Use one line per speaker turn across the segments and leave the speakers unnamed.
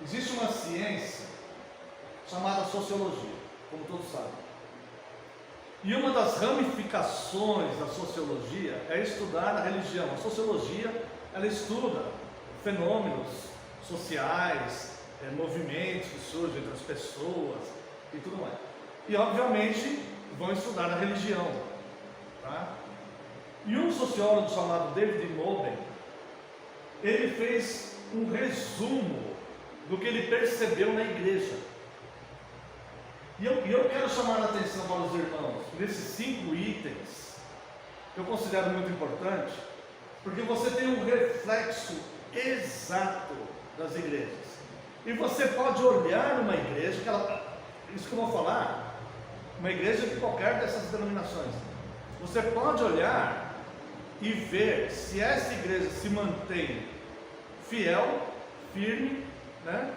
Existe uma ciência chamada sociologia, como todos sabem. E uma das ramificações da sociologia é estudar a religião. A sociologia, ela estuda fenômenos sociais, movimentos que surgem entre as pessoas e tudo mais. E, obviamente, vão estudar a religião. Tá? E um sociólogo chamado David Moben, ele fez um resumo do que ele percebeu na igreja. E eu quero chamar a atenção para os irmãos nesses 5 itens, que eu considero muito importante, porque você tem um reflexo exato das igrejas. E você pode olhar uma igreja, isso que eu vou falar, uma igreja de qualquer dessas denominações. Você pode olhar e ver se essa igreja se mantém fiel, firme, né?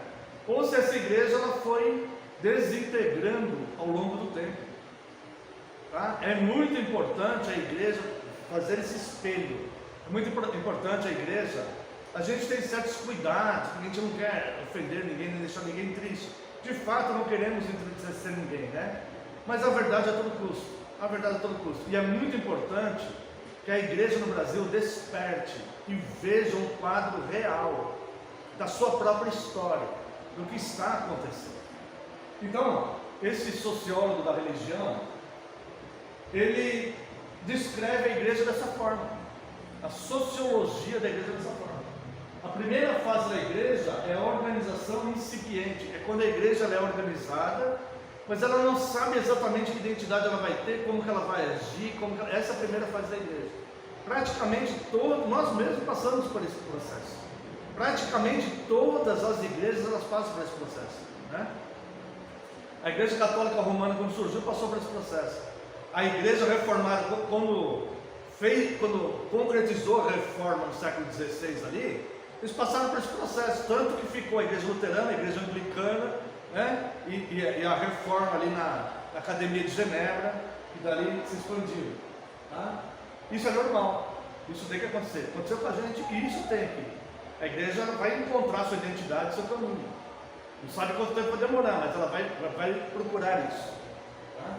Ou se essa igreja ela foi desintegrando ao longo do tempo. Tá? É muito importante a igreja fazer esse espelho. É muito importante a igreja. A gente tem certos cuidados, porque a gente não quer ofender ninguém, nem deixar ninguém triste. De fato, não queremos entristecer ninguém, né? Mas a verdade é a todo custo. A verdade é a todo custo. E é muito importante que a igreja no Brasil desperte e veja um quadro real da sua própria história, do que está acontecendo. Então, esse sociólogo da religião, ele descreve a igreja dessa forma, a sociologia da igreja dessa forma. A primeira fase da igreja é a organização incipiente, é quando a igreja ela é organizada, mas ela não sabe exatamente que identidade ela vai ter, como que ela vai agir, essa é a primeira fase da igreja. Praticamente nós mesmos passamos por esse processo. Praticamente todas as igrejas elas passam por esse processo, né? A Igreja Católica Romana, quando surgiu, passou por esse processo. A Igreja Reformada, quando concretizou a reforma no século XVI ali, eles passaram por esse processo, tanto que ficou a Igreja Luterana, a Igreja Anglicana, né? e a reforma ali na Academia de Genebra, e dali se expandiu. Tá? Isso é normal, isso tem que acontecer. Aconteceu com a gente e isso tem aqui. A igreja vai encontrar sua identidade, seu caminho. Não sabe quanto tempo vai demorar, mas ela vai procurar isso. Tá?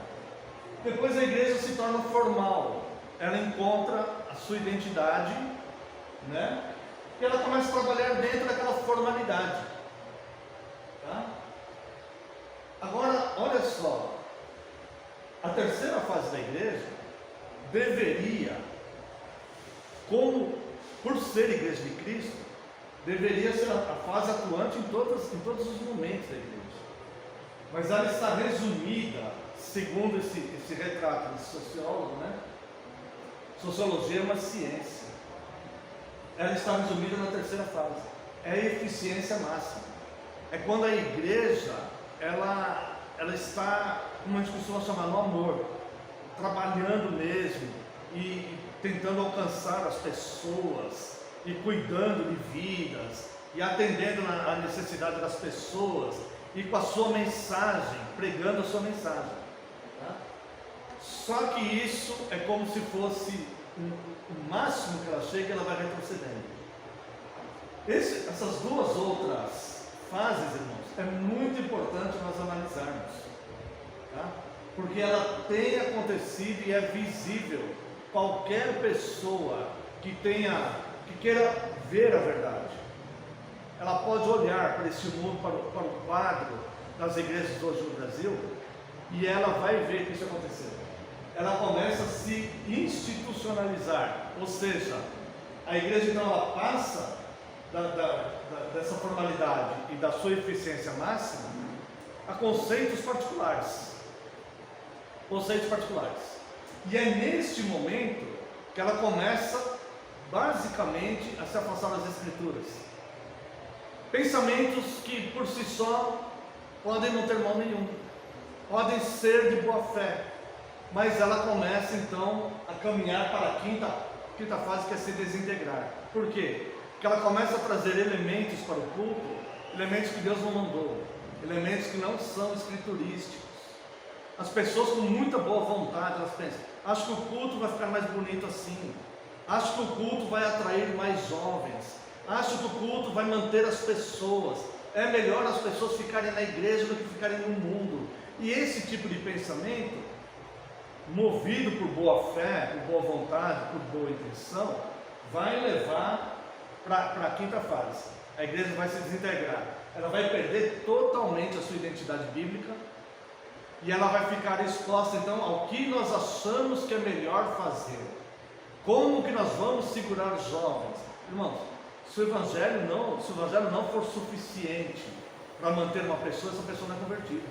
Depois a igreja se torna formal. Ela encontra a sua identidade, né? E ela começa a trabalhar dentro daquela formalidade. Tá? Agora, olha só. A terceira fase da igreja deveria, por ser igreja de Cristo, deveria ser a fase atuante em todos os momentos da igreja. Mas ela está resumida, segundo esse retrato desse sociólogo, né? Sociologia é uma ciência. Ela está resumida na terceira fase. É a eficiência máxima. É quando a igreja, ela está, como a gente costuma chamar, no amor, trabalhando mesmo e tentando alcançar as pessoas, e cuidando de vidas, e atendendo a necessidade das pessoas, e com a sua mensagem, pregando a sua mensagem. Tá? Só que isso é como se fosse o máximo que ela chega e ela vai retrocedendo. Essas duas outras fases, irmãos, é muito importante nós analisarmos. Tá? Porque ela tem acontecido e é visível. Qualquer pessoa que queira ver a verdade, ela pode olhar para esse mundo, para o quadro das igrejas hoje no Brasil, e ela vai ver que isso aconteceu. Ela começa a se institucionalizar, ou seja, a igreja então ela passa dessa formalidade e da sua eficiência máxima a conceitos particulares. E é neste momento que ela começa basicamente a se afastar das escrituras. Pensamentos que por si só podem não ter mal nenhum, podem ser de boa fé, mas ela começa então a caminhar para a quinta fase, que é se desintegrar. Por quê? Porque ela começa a trazer elementos para o culto, elementos que Deus não mandou, elementos que não são escriturísticos. As pessoas com muita boa vontade, elas pensam, acho que o culto vai ficar mais bonito assim, acho que o culto vai atrair mais jovens, acho que o culto vai manter as pessoas. é melhor as pessoas ficarem na igreja do que ficarem no mundo. E esse tipo de pensamento, movido por boa fé, por boa vontade, por boa intenção, vai levar para a quinta fase. A igreja vai se desintegrar, ela vai perder totalmente a sua identidade bíblica e ela vai ficar exposta então ao que nós achamos que é melhor fazer. Como que nós vamos segurar os jovens? Irmãos, se o evangelho não for suficiente para manter uma pessoa, essa pessoa não é convertida.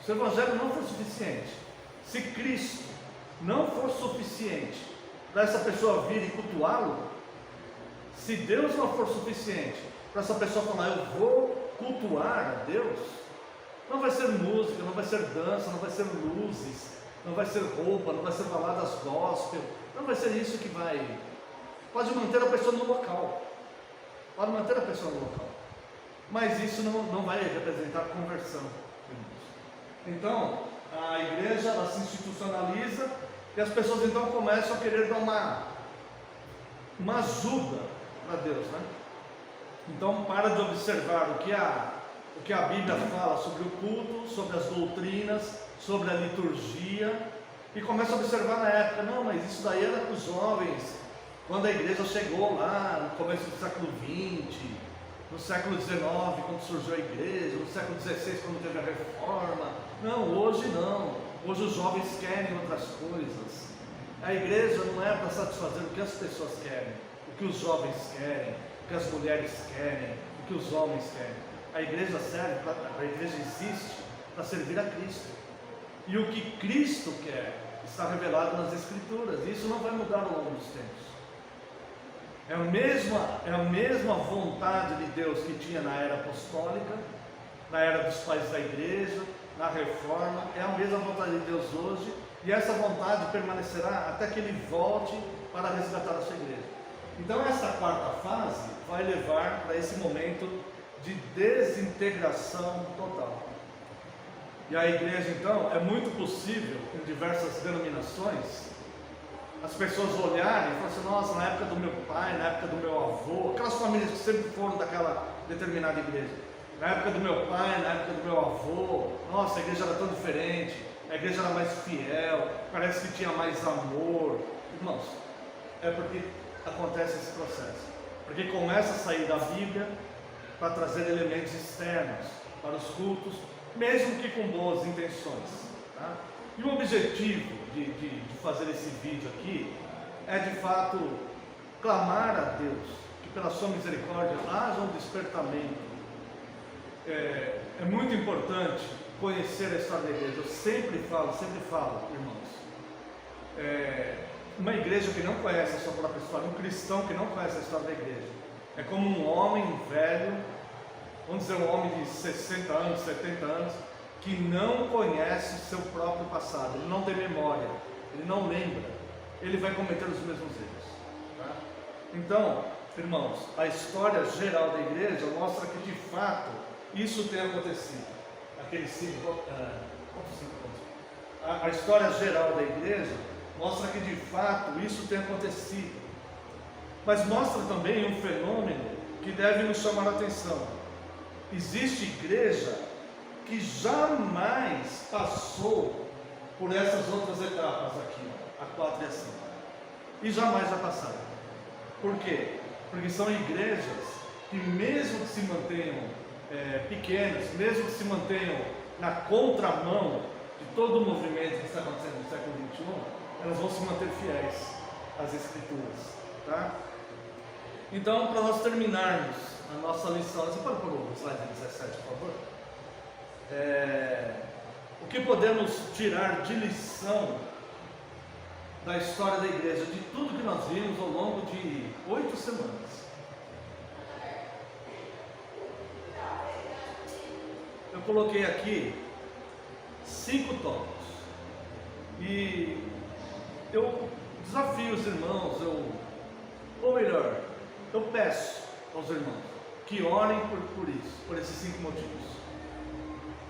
Se o evangelho não for suficiente, se Cristo não for suficiente para essa pessoa vir e cultuá-lo, se Deus não for suficiente para essa pessoa falar, eu vou cultuar a Deus, não vai ser música, não vai ser dança, não vai ser luzes, não vai ser roupa, não vai ser baladas gospel, não vai ser isso que vai. Pode manter a pessoa no local, mas isso não vai representar conversão. Então, a igreja ela se institucionaliza e as pessoas então começam a querer dar uma ajuda para Deus, né? Então, para de observar o que a Bíblia fala sobre o culto, sobre as doutrinas, sobre a liturgia, e começa a observar na época, não, mas isso daí era para os jovens, quando a igreja chegou lá no começo do século XX, no século XIX, quando surgiu a igreja, no século XVI, quando teve a reforma. Não, hoje os jovens querem outras coisas. A igreja não é para satisfazer o que as pessoas querem, o que os jovens querem, o que as mulheres querem, o que os homens querem. A igreja existe para servir a Cristo. E o que Cristo quer está revelado nas Escrituras. E isso não vai mudar ao longo dos tempos. É a mesma vontade de Deus que tinha na era apostólica, na era dos pais da igreja, na reforma. É a mesma vontade de Deus hoje. E essa vontade permanecerá até que Ele volte para resgatar a sua igreja. Então essa quarta fase vai levar para esse momento de desintegração total. E a igreja então, é muito possível em diversas denominações, as pessoas olharem e falarem assim, nossa, na época do meu pai, na época do meu avô, aquelas famílias que sempre foram daquela determinada igreja, na época do meu pai, na época do meu avô, nossa, a igreja era tão diferente, a igreja era mais fiel, parece que tinha mais amor. Irmãos, é porque acontece esse processo, porque começa a sair da Bíblia para trazer elementos externos para os cultos, mesmo que com boas intenções, tá? E o objetivo de fazer esse vídeo aqui é de fato clamar a Deus que pela sua misericórdia haja um despertamento. É muito importante conhecer a história da igreja. Eu sempre falo, irmãos, uma igreja que não conhece a sua própria história, um cristão que não conhece a história da igreja, é como um homem velho, vamos dizer um homem de 60 anos, 70 anos, que não conhece o seu próprio passado, ele não tem memória, ele não lembra, ele vai cometer os mesmos erros, tá? Então, irmãos, a história geral da igreja mostra que de fato isso tem acontecido. A história geral da igreja mostra que de fato isso tem acontecido, mas mostra também um fenômeno que deve nos chamar a atenção. Existe igreja que jamais passou por essas outras etapas aqui, a 4 e a 5, e jamais vai passar. Por quê? Porque são igrejas que mesmo que se mantenham pequenas, mesmo que se mantenham na contramão de todo o movimento que está acontecendo no século XXI, elas vão se manter fiéis às Escrituras, tá? Então, para nós terminarmos a nossa lição, você pode pôr o slide 17, por favor? O que podemos tirar de lição da história da igreja, de tudo que nós vimos ao longo de 8 semanas? Eu coloquei aqui 5 tópicos e eu desafio os irmãos, ou melhor, eu peço aos irmãos que orem por isso, por esses 5 motivos.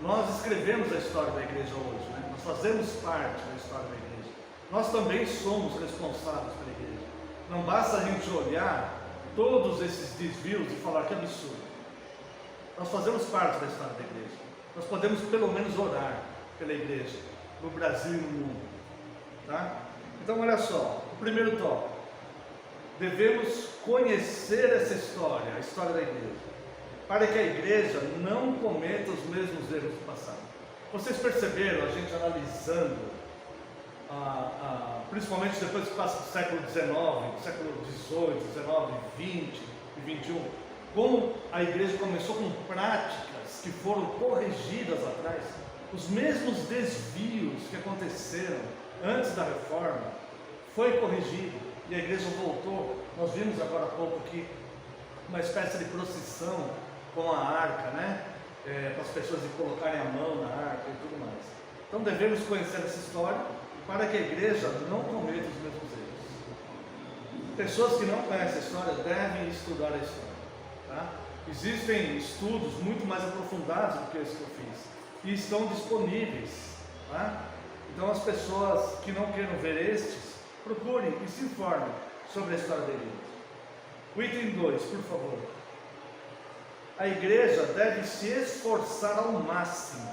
Nós escrevemos a história da igreja hoje, né? Nós fazemos parte da história da igreja, nós também somos responsáveis pela igreja. Não basta a gente olhar todos esses desvios e falar que absurdo. Nós fazemos parte da história da igreja. Nós podemos pelo menos orar pela igreja, no Brasil e no mundo. Tá? Então olha só, o primeiro tópico. Devemos conhecer essa história, a história da igreja, para que a igreja não cometa os mesmos erros do passado. Vocês perceberam, a gente analisando, principalmente depois que passa do século XIX, século XVIII, XIX, XX e XXI, como a igreja começou com práticas que foram corrigidas atrás, os mesmos desvios que aconteceram antes da reforma, foi corrigido e a igreja voltou. Nós vimos agora há pouco aqui uma espécie de procissão com a arca, né? Para as pessoas colocarem a mão na arca e tudo mais. Então devemos conhecer essa história para que a igreja não cometa os mesmos erros. Pessoas que não conhecem a história devem estudar a história. Tá? Existem estudos muito mais aprofundados do que esse que eu fiz e estão disponíveis. Tá? Então as pessoas que não queiram ver estes, procurem e se informem sobre a história da igreja. O item 2, por favor. A igreja deve se esforçar ao máximo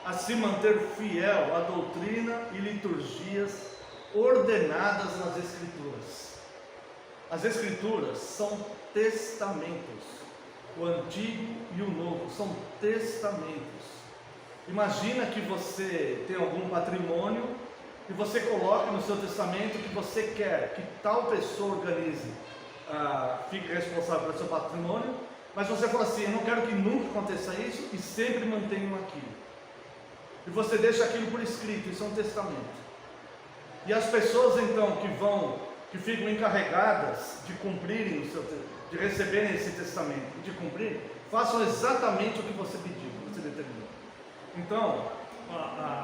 a se manter fiel à doutrina e liturgias ordenadas nas Escrituras. As Escrituras são testamentos. O Antigo e o Novo são testamentos. Imagina que você tem algum patrimônio e você coloca no seu testamento que você quer que tal pessoa organize, fique responsável pelo seu patrimônio, mas você fala assim: eu não quero que nunca aconteça isso, e sempre mantenham aquilo. E você deixa aquilo por escrito, isso é um testamento. E as pessoas então que ficam encarregadas de cumprirem de receberem esse testamento e de cumprir, façam exatamente o que você pediu, que você determinou. Então,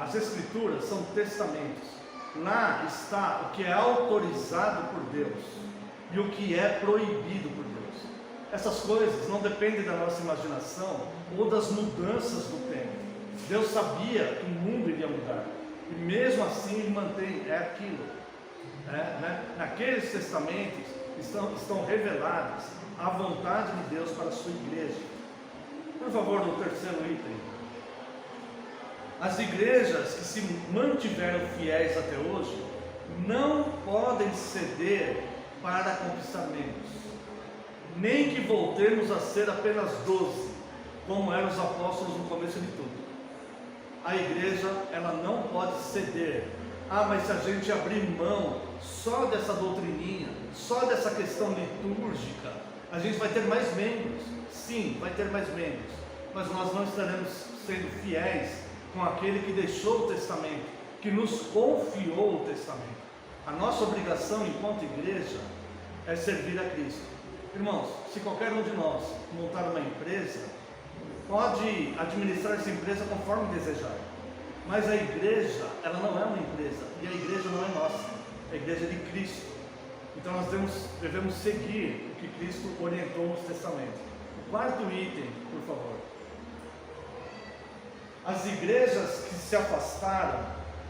as Escrituras são testamentos. Lá está o que é autorizado por Deus e o que é proibido por Deus. Essas coisas não dependem da nossa imaginação ou das mudanças do tempo. Deus sabia que o mundo iria mudar e mesmo assim Ele mantém aquilo. Naqueles testamentos estão reveladas a vontade de Deus para a sua igreja. Por favor, no terceiro item. As igrejas que se mantiveram fiéis até hoje não podem ceder para conquistar membros, nem que voltemos a ser apenas 12, como eram os apóstolos no começo de tudo. A igreja, ela não pode ceder. Mas se a gente abrir mão só dessa doutrininha, só dessa questão litúrgica, a gente vai ter mais membros. Sim, vai ter mais membros, mas nós não estaremos sendo fiéis com aquele que deixou o testamento, que nos confiou o testamento. A nossa obrigação enquanto igreja é servir a Cristo. Irmãos, se qualquer um de nós montar uma empresa, pode administrar essa empresa conforme desejar, mas a igreja, ela não é uma empresa, e a igreja não é nossa, a igreja é de Cristo. Então nós devemos seguir o que Cristo orientou nos testamentos. O quarto item, por favor. As igrejas que se afastaram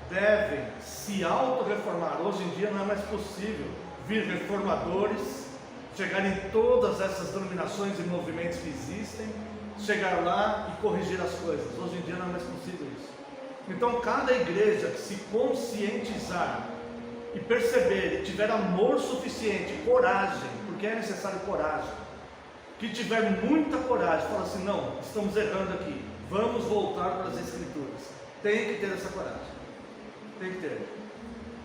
devem se auto-reformar. Hoje em dia não é mais possível vir reformadores, chegar em todas essas denominações e movimentos que existem, chegar lá e corrigir as coisas. Hoje em dia não é mais possível isso. Então cada igreja que se conscientizar e perceber e tiver amor suficiente, coragem, porque é necessário coragem, que tiver muita coragem, fala assim: não, estamos errando aqui, vamos voltar para as Escrituras. Tem que ter essa coragem, tem que ter,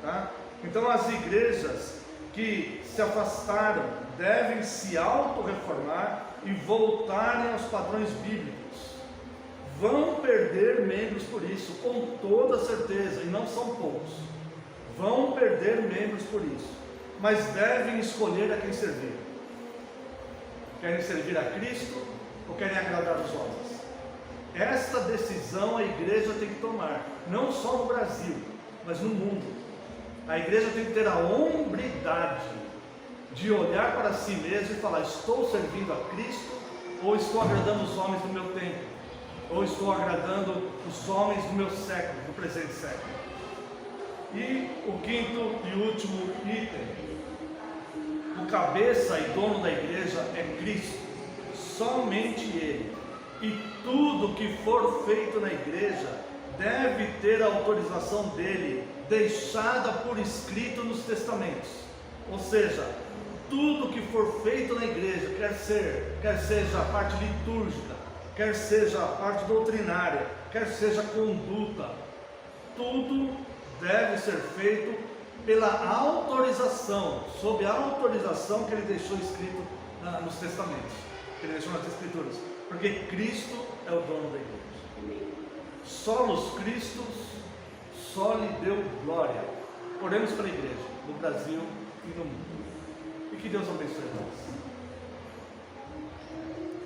tá? Então as igrejas que se afastaram devem se auto-reformar e voltarem aos padrões bíblicos. Vão perder membros por isso, com toda certeza, e não são poucos. Vão perder membros por isso, mas devem escolher a quem servir. Querem servir a Cristo ou querem agradar os homens? Esta decisão a igreja tem que tomar, não só no Brasil, mas no mundo. A igreja tem que ter a hombridade de olhar para si mesma e falar: estou servindo a Cristo ou estou agradando os homens do meu tempo, ou estou agradando os homens do meu século, do presente século. E o quinto e último item: o cabeça e dono da igreja é Cristo, somente Ele. E tudo que for feito na igreja deve ter a autorização dele, deixada por escrito nos testamentos. Ou seja, tudo que for feito na igreja, quer seja a parte litúrgica, quer seja a parte doutrinária, quer seja a conduta, tudo deve ser feito pela autorização, sob a autorização que ele deixou escrito nos testamentos, que ele deixou nas escrituras, porque Cristo é o dono da igreja. Solos Christus, só lhe deu glória. Oremos para a igreja, no Brasil e no mundo. E que Deus abençoe nós.